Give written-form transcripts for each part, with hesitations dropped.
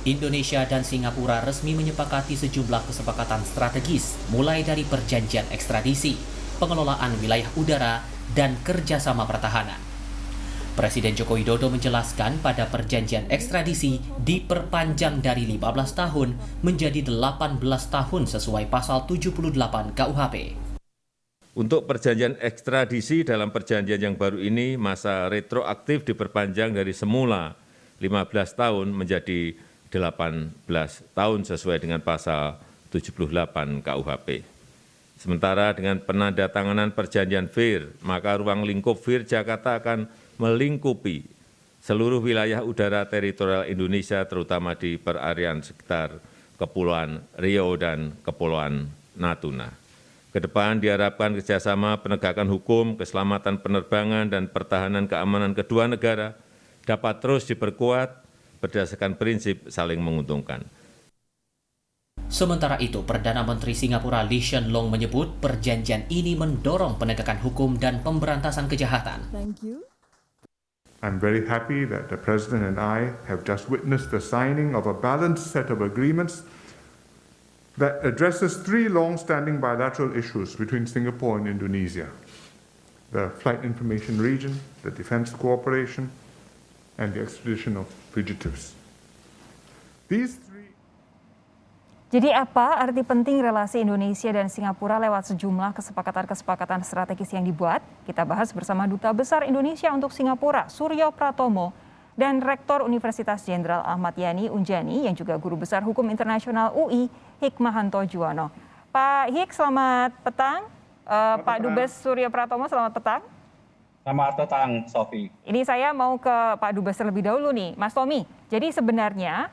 Indonesia dan Singapura resmi menyepakati sejumlah kesepakatan strategis, mulai dari perjanjian ekstradisi, pengelolaan wilayah udara, dan kerjasama pertahanan. Presiden Joko Widodo menjelaskan pada perjanjian ekstradisi diperpanjang dari 15 tahun menjadi 18 tahun sesuai pasal 78 KUHP. Untuk perjanjian ekstradisi dalam perjanjian yang baru ini, masa retroaktif diperpanjang dari semula 15 tahun menjadi 18 tahun sesuai dengan pasal 78 KUHP. Sementara dengan penandatanganan perjanjian VIR, maka ruang lingkup VIR Jakarta akan melingkupi seluruh wilayah udara teritorial Indonesia, terutama di perarian sekitar Kepulauan Riau dan Kepulauan Natuna. Kedepan diharapkan kerjasama penegakan hukum, keselamatan penerbangan, dan pertahanan keamanan kedua negara dapat terus diperkuat berdasarkan prinsip saling menguntungkan. Sementara itu, Perdana Menteri Singapura Lee Hsien Loong menyebut perjanjian ini mendorong penegakan hukum dan pemberantasan kejahatan. Thank you. I'm very happy that the President and I have just witnessed the signing of a balanced set of agreements that addresses three long-standing bilateral issues between Singapore and Indonesia: the flight information region, the defense cooperation, and the extradition of fugitives. Jadi apa arti penting relasi Indonesia dan Singapura lewat sejumlah kesepakatan-kesepakatan strategis yang dibuat? Kita bahas bersama Duta Besar Indonesia untuk Singapura, Suryo Pratomo, dan Rektor Universitas Jenderal Ahmad Yani Unjani yang juga Guru Besar Hukum Internasional UI, Hikmahanto Juwono. Pak Hik, selamat petang. Pak Dubes Suryo Pratomo, selamat petang. Selamat petang, Sofi. Ini saya mau ke Pak Dubes terlebih dahulu nih, Mas Tommy. Jadi sebenarnya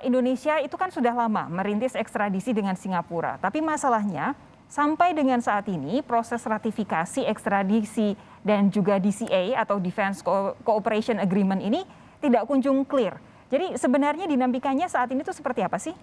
Indonesia itu kan sudah lama merintis ekstradisi dengan Singapura. Tapi masalahnya sampai dengan saat ini proses ratifikasi ekstradisi dan juga DCA atau Defense Cooperation Agreement ini tidak kunjung clear. Jadi sebenarnya dinamikanya saat ini tuh seperti apa sih?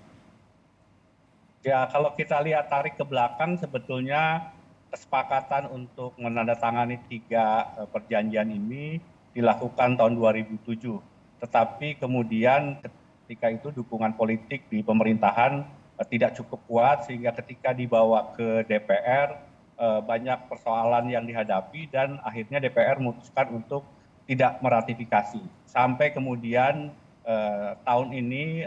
Ya, kalau kita lihat tarik ke belakang, sebetulnya kesepakatan untuk menandatangani 3 perjanjian ini dilakukan tahun 2007. Tetapi kemudian ketika itu dukungan politik di pemerintahan tidak cukup kuat, sehingga ketika dibawa ke DPR banyak persoalan yang dihadapi dan akhirnya DPR memutuskan untuk tidak meratifikasi. Sampai kemudian tahun ini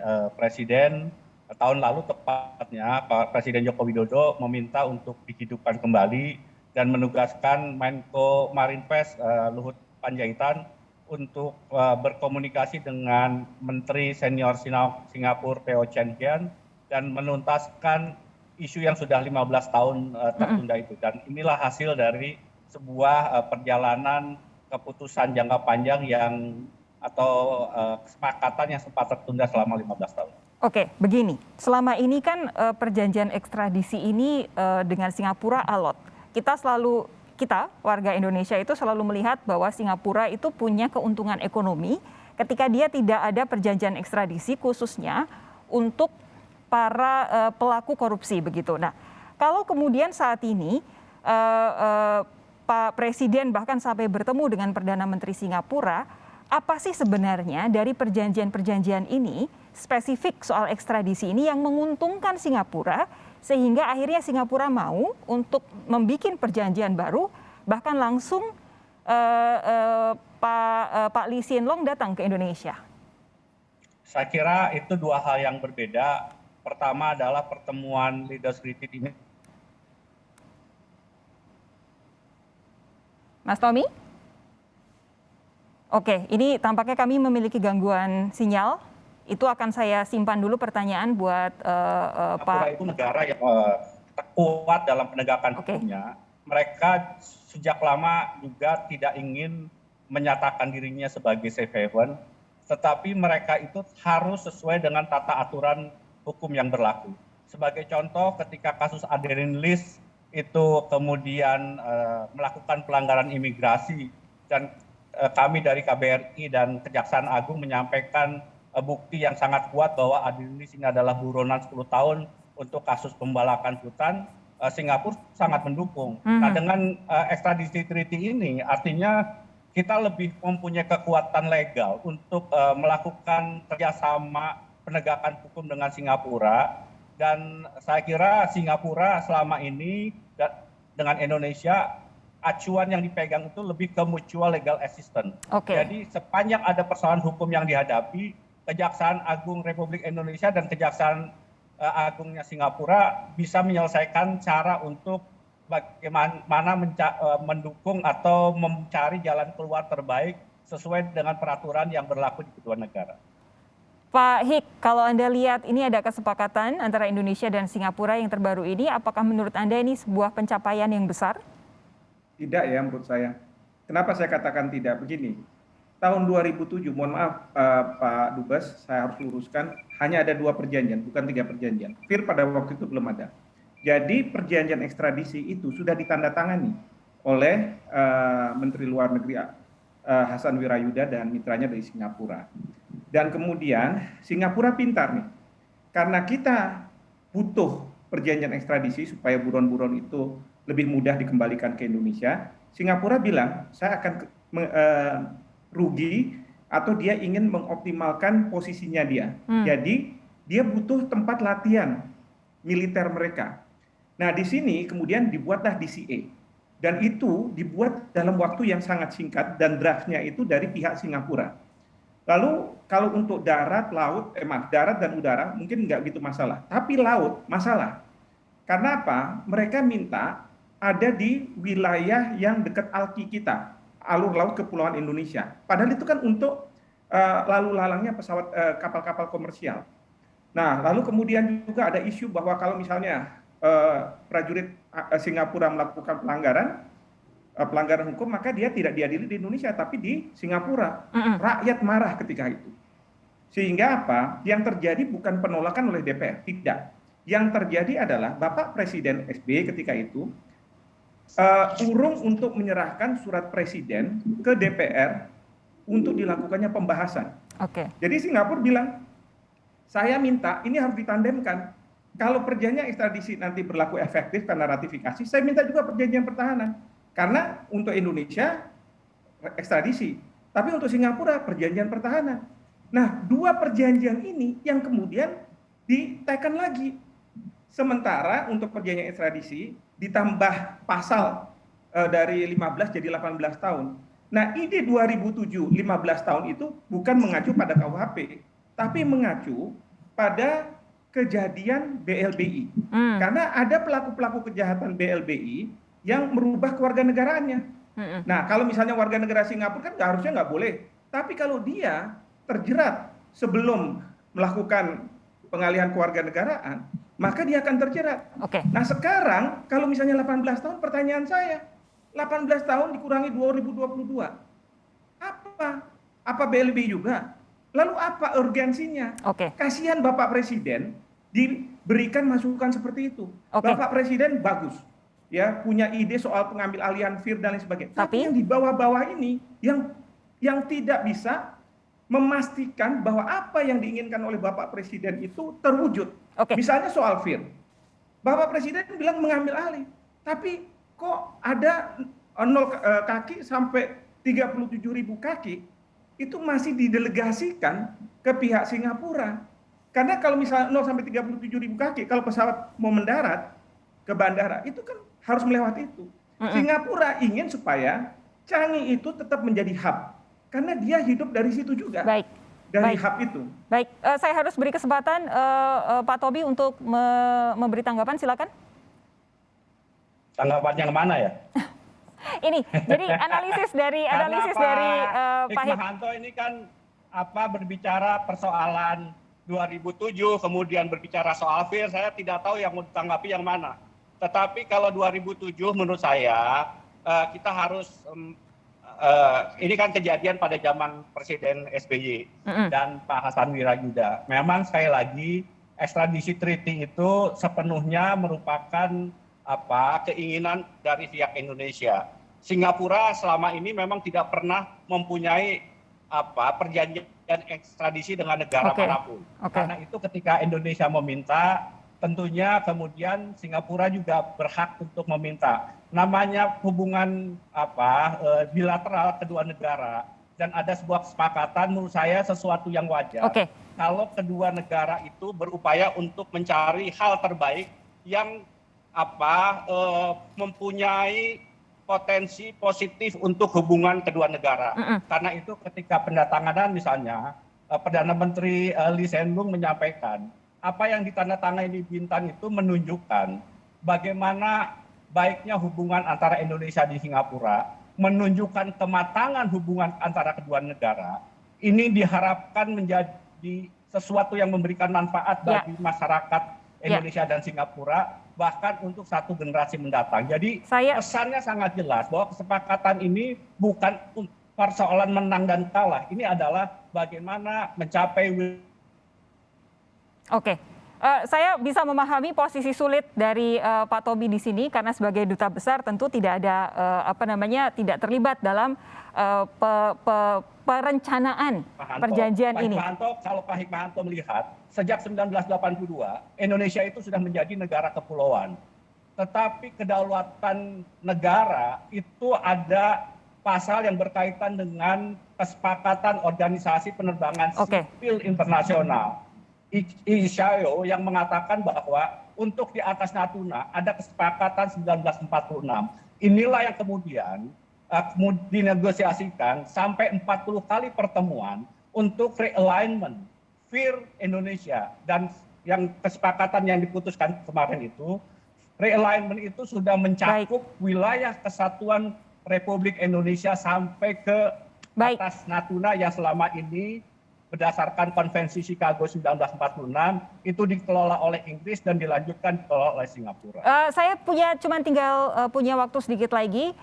tahun lalu tepatnya Pak Presiden Joko Widodo meminta untuk dihidupkan kembali dan menugaskan Menko Marinvest Luhut Panjaitan untuk berkomunikasi dengan Menteri Senior Singapura Teo Chan Hian dan menuntaskan isu yang sudah 15 tahun tertunda itu. Dan inilah hasil dari sebuah perjalanan keputusan jangka panjang atau kesepakatan yang sempat tertunda selama 15 tahun. Oke, begini. Selama ini kan perjanjian ekstradisi ini dengan Singapura alot. Kita warga Indonesia itu selalu melihat bahwa Singapura itu punya keuntungan ekonomi ketika dia tidak ada perjanjian ekstradisi khususnya untuk para pelaku korupsi begitu. Nah, kalau kemudian saat ini Pak Presiden bahkan sampai bertemu dengan Perdana Menteri Singapura, apa sih sebenarnya dari perjanjian-perjanjian ini spesifik soal ekstradisi ini yang menguntungkan Singapura sehingga akhirnya Singapura mau untuk membuat perjanjian baru, bahkan langsung Pak Lee Hsien Loong datang ke Indonesia? Saya kira itu 2 hal yang berbeda. Pertama adalah pertemuan leaders retreat ini. Mas Tommy? Oke, ini tampaknya kami memiliki gangguan sinyal. Itu akan saya simpan dulu pertanyaan buat Pak. Singapura itu negara yang kuat dalam penegakan hukumnya. Mereka sejak lama juga tidak ingin menyatakan dirinya sebagai safe haven, tetapi mereka itu harus sesuai dengan tata aturan hukum yang berlaku. Sebagai contoh, ketika kasus Adeline Lis itu kemudian melakukan pelanggaran imigrasi dan kami dari KBRI dan Kejaksaan Agung menyampaikan bukti yang sangat kuat bahwa Adeline Lis ini adalah buronan 10 tahun untuk kasus pembalakan hutan, Singapura sangat mendukung. Nah, dengan ekstradisi treaty ini artinya kita lebih mempunyai kekuatan legal untuk melakukan kerjasama penegakan hukum dengan Singapura, dan saya kira Singapura selama ini dengan Indonesia acuan yang dipegang itu lebih ke mutual legal assistance. Jadi sepanjang ada persoalan hukum yang dihadapi, Kejaksaan Agung Republik Indonesia dan Kejaksaan Agungnya Singapura bisa menyelesaikan cara untuk bagaimana mendukung atau mencari jalan keluar terbaik sesuai dengan peraturan yang berlaku di kedua negara. Pak Hik, kalau Anda lihat ini ada kesepakatan antara Indonesia dan Singapura yang terbaru ini, apakah menurut Anda ini sebuah pencapaian yang besar? Tidak ya menurut saya. Kenapa saya katakan tidak? Begini, tahun 2007, mohon maaf Pak Dubes, saya harus luruskan, hanya ada 2 perjanjian, bukan 3 perjanjian. FIR pada waktu itu belum ada. Jadi perjanjian ekstradisi itu sudah ditandatangani oleh Menteri Luar Negeri Hasan Wirayuda dan mitranya dari Singapura. Dan kemudian Singapura pintar nih, karena kita butuh perjanjian ekstradisi supaya buron-buron itu lebih mudah dikembalikan ke Indonesia. Singapura bilang, saya akan rugi atau dia ingin mengoptimalkan posisinya dia. Jadi dia butuh tempat latihan militer mereka. Nah di sini kemudian dibuatlah DCA. Dan itu dibuat dalam waktu yang sangat singkat dan draftnya itu dari pihak Singapura. Lalu kalau untuk darat, laut, darat dan udara mungkin nggak gitu masalah. Tapi laut masalah. Karena apa? Mereka minta ada di wilayah yang dekat alki kita, alur laut kepulauan Indonesia. Padahal itu kan untuk lalu lalangnya pesawat kapal-kapal komersial. Nah, lalu kemudian juga ada isu bahwa kalau misalnya prajurit Singapura melakukan pelanggaran hukum, maka dia tidak diadili di Indonesia, tapi di Singapura. Rakyat marah ketika itu. Sehingga apa? Yang terjadi bukan penolakan oleh DPR, tidak. Yang terjadi adalah Bapak Presiden SBY ketika itu urung untuk menyerahkan surat presiden ke DPR untuk dilakukannya pembahasan. Jadi Singapura bilang, saya minta ini harus ditandemkan. Kalau perjanjian ekstradisi nanti berlaku efektif karena ratifikasi, saya minta juga perjanjian pertahanan. Karena untuk Indonesia ekstradisi, tapi untuk Singapura perjanjian pertahanan. Nah, 2 perjanjian ini yang kemudian ditekan lagi. Sementara untuk perjanjian ekstradisi ditambah pasal dari 15 jadi 18 tahun. Nah, ide 2007 15 tahun itu bukan mengacu pada KUHP, tapi mengacu pada kejadian BLBI. Karena ada pelaku-pelaku kejahatan BLBI yang merubah kewarganegaraannya. Nah, kalau misalnya warga negara Singapura kan harusnya nggak boleh. Tapi kalau dia terjerat sebelum melakukan pengalihan kewarganegaraan, maka dia akan terjerat. Nah, sekarang kalau misalnya 18 tahun, pertanyaan saya, 18 tahun dikurangi 2022. Apa BLBI juga? Lalu apa urgensinya? Kasihan Bapak Presiden diberikan masukan seperti itu. Bapak Presiden bagus. Ya, punya ide soal pengambil alihan FIR dan lain sebagainya. Tapi yang di bawah-bawah ini yang tidak bisa memastikan bahwa apa yang diinginkan oleh Bapak Presiden itu terwujud. Misalnya soal FIR. Bapak Presiden bilang mengambil alih. Tapi kok ada 0 kaki sampai 37.000 kaki itu masih didelegasikan ke pihak Singapura. Karena kalau misalnya 0 sampai 37.000 kaki, kalau pesawat mau mendarat ke bandara, itu kan harus melewati itu. Singapura ingin supaya Changi itu tetap menjadi hub. Karena dia hidup dari situ juga. Dari hub itu. Saya harus beri kesempatan Pak Toby untuk memberi tanggapan, silakan. Tanggapan yang mana ya? Ini, jadi analisis dari Pak Hikmahanto ini kan berbicara persoalan 2007, kemudian berbicara soal FIR, saya tidak tahu yang mau ditanggapi yang mana. Tetapi kalau 2007 menurut saya kita harus ini kan kejadian pada zaman Presiden SBY dan Pak Hasan Wirayuda. Memang sekali lagi ekstradisi treaty itu sepenuhnya merupakan keinginan dari pihak Indonesia. Singapura selama ini memang tidak pernah mempunyai perjanjian ekstradisi dengan negara manapun. Karena itu ketika Indonesia meminta, tentunya kemudian Singapura juga berhak untuk meminta. Namanya hubungan bilateral kedua negara dan ada sebuah kesepakatan, menurut saya sesuatu yang wajar. kalau kedua negara itu berupaya untuk mencari hal terbaik yang mempunyai potensi positif untuk hubungan kedua negara. Karena itu ketika pendatanganan misalnya Perdana Menteri Lee Hsien Loong menyampaikan apa yang ditandatangani di Bintan itu menunjukkan bagaimana baiknya hubungan antara Indonesia dan Singapura, menunjukkan kematangan hubungan antara kedua negara. Ini diharapkan menjadi sesuatu yang memberikan manfaat bagi masyarakat Indonesia dan Singapura, bahkan untuk satu generasi mendatang. Jadi pesannya sangat jelas bahwa kesepakatan ini bukan persoalan menang dan kalah. Ini adalah bagaimana mencapai. Oke. Saya bisa memahami posisi sulit dari Pak Tommy di sini karena sebagai duta besar tentu tidak ada tidak terlibat dalam perencanaan perjanjian ini. Kalau Pak Hikmahanto melihat sejak 1982 Indonesia itu sudah menjadi negara kepulauan. Tetapi kedaulatan negara itu ada pasal yang berkaitan dengan kesepakatan organisasi penerbangan sipil internasional. ICAO yang mengatakan bahwa untuk di atas Natuna ada kesepakatan 1946. Inilah yang kemudian dinegosiasikan sampai 40 kali pertemuan untuk realignment FIR Indonesia, dan yang kesepakatan yang diputuskan kemarin itu realignment itu sudah mencakup wilayah kesatuan Republik Indonesia sampai ke atas Natuna yang selama ini berdasarkan Konvensi Chicago 1946 itu dikelola oleh Inggris dan dilanjutkan dikelola oleh Singapura. Saya tinggal punya waktu sedikit lagi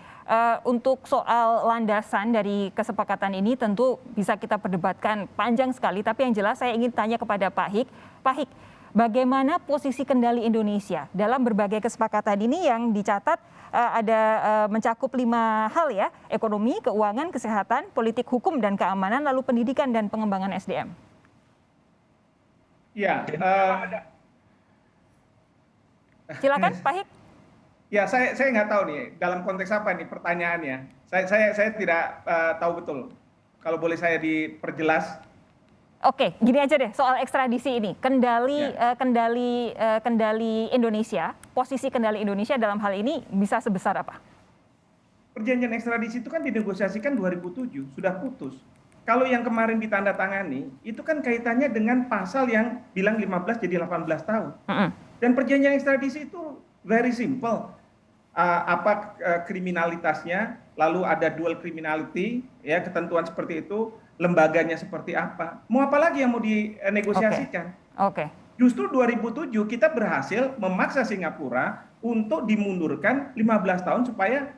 untuk soal landasan dari kesepakatan ini tentu bisa kita perdebatkan panjang sekali, tapi yang jelas saya ingin tanya kepada Pak Hik. Pak Hik, bagaimana posisi kendali Indonesia dalam berbagai kesepakatan ini yang dicatat ada mencakup 5 hal ya, ekonomi, keuangan, kesehatan, politik hukum dan keamanan, lalu pendidikan dan pengembangan SDM. Ya, silakan Pak Hik. Ya, saya nggak tahu nih dalam konteks apa nih pertanyaannya. Saya tidak tahu betul. Kalau boleh saya diperjelas. Oke, gini aja deh soal ekstradisi ini. Kendali Indonesia, posisi kendali Indonesia dalam hal ini bisa sebesar apa? Perjanjian ekstradisi itu kan dinegosiasikan 2007, sudah putus. Kalau yang kemarin ditandatangani, itu kan kaitannya dengan pasal yang bilang 15 jadi 18 tahun. Dan perjanjian ekstradisi itu very simple. Kriminalitasnya, lalu ada dual criminality, ya ketentuan seperti itu, lembaganya seperti apa. Mau apa lagi yang mau dinegosiasikan? Justru 2007 kita berhasil memaksa Singapura untuk dimundurkan 15 tahun supaya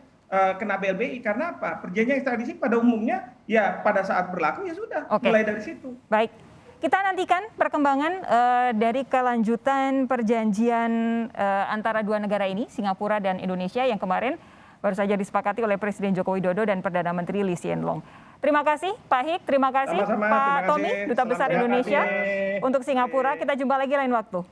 kena BLBI. Karena apa? Perjanjian ekstradisi pada umumnya ya pada saat berlaku ya sudah, mulai dari situ. Baik. Kita nantikan perkembangan dari kelanjutan perjanjian antara dua negara ini, Singapura dan Indonesia, yang kemarin baru saja disepakati oleh Presiden Joko Widodo dan Perdana Menteri Lee Hsien Loong. Terima kasih Pak Hik, terima kasih Pak Tommy, Duta Besar Indonesia untuk Singapura. Kita jumpa lagi lain waktu.